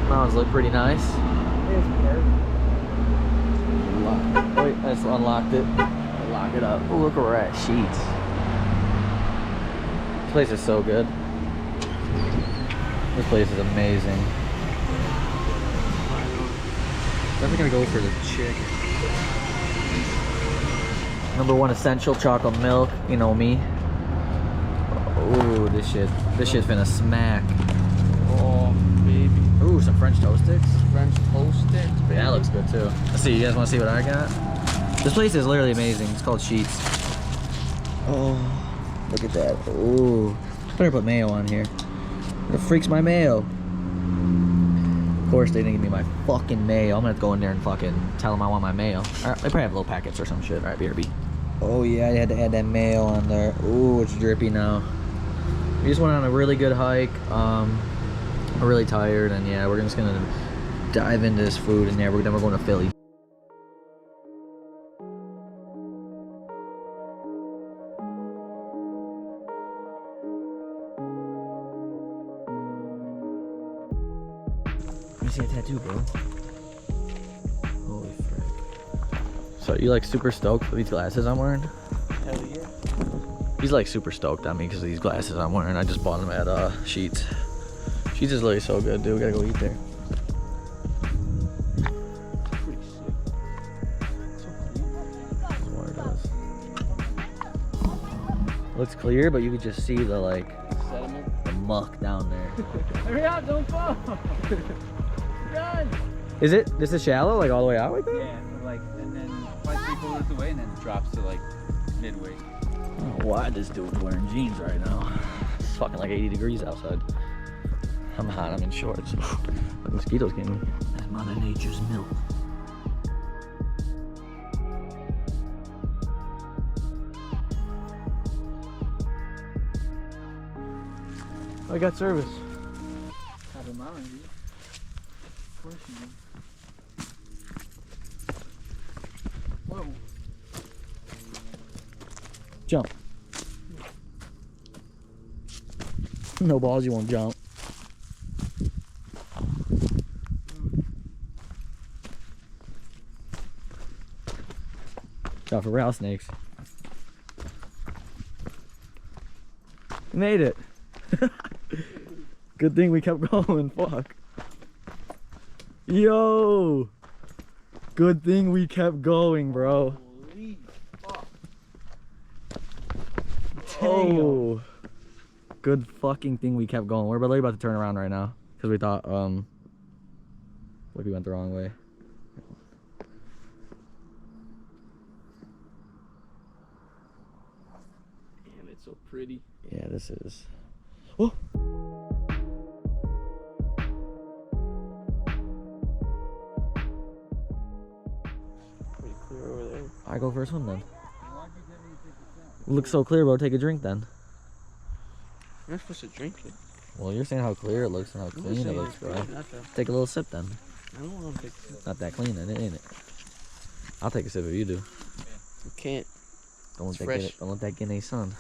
Mountains look pretty nice. It's perfect. Wait, I just unlocked it. Lock it up. Oh, look where we're at. Sheetz. This place is so good. This place is amazing. Definitely gonna go for the chicken. #1 essential, chocolate milk. You know me. Ooh, this shit's finna smack. Oh, baby. Ooh, some French toast sticks. French toast sticks, baby. That looks good too. Let's see, you guys wanna see what I got? This place is literally amazing. It's called Sheetz. Oh, look at that. Ooh. Better put mayo on here. The freak's my mayo. Of course, they didn't give me my fucking mayo. I'm gonna have to go in there and fucking tell them I want my mayo. They probably have little packets or some shit. Alright, BRB. Oh yeah, I had to add that mayo on there. Ooh, it's drippy now. We just went on a really good hike. We're really tired, and yeah, we're just gonna dive into this food, and yeah, then we're going to Philly. Let me see a tattoo, bro. Holy frick. So you like super stoked for these glasses I'm wearing? Hell yeah. He's like super stoked on me because of these glasses I'm wearing. I just bought them at Sheetz. Sheetz is literally so good, dude. We gotta go eat there. Pretty sick. So clean. Water does. Looks clear, but you could just see the like Sediment. the muck down there. Hurry up, don't fall. Run. Is it? This is shallow, like all the way out like that? Yeah, like, and then 3/4 away, and then it drops to like midway. I don't know why this dude's wearing jeans right now. It's fucking like 80 degrees outside. I'm hot, I'm in shorts. The mosquitoes getting me. That's Mother Nature's milk. I got service. Top of mountain, dude. Of course you do. Whoa. Jump. No balls, you won't jump. Watch out for rattlesnakes. We made it. Good thing we kept going. Fuck. Yo. Good thing we kept going, bro. Holy fuck. Oh. Good fucking thing we kept going. We're literally about to turn around right now because we thought like we went the wrong way. Damn, it's so pretty. Yeah, this is. Oh. Pretty clear over there. I go first one then. Looks so clear, bro. Take a drink then. You're not supposed to drink it. Well, you're saying how clear it looks and how clean it looks, bro. Take a little sip then. I don't want to take it. Not that clean, then, ain't it? I'll take a sip if you do. You can't. Don't It's let fresh. don't let that get any sun.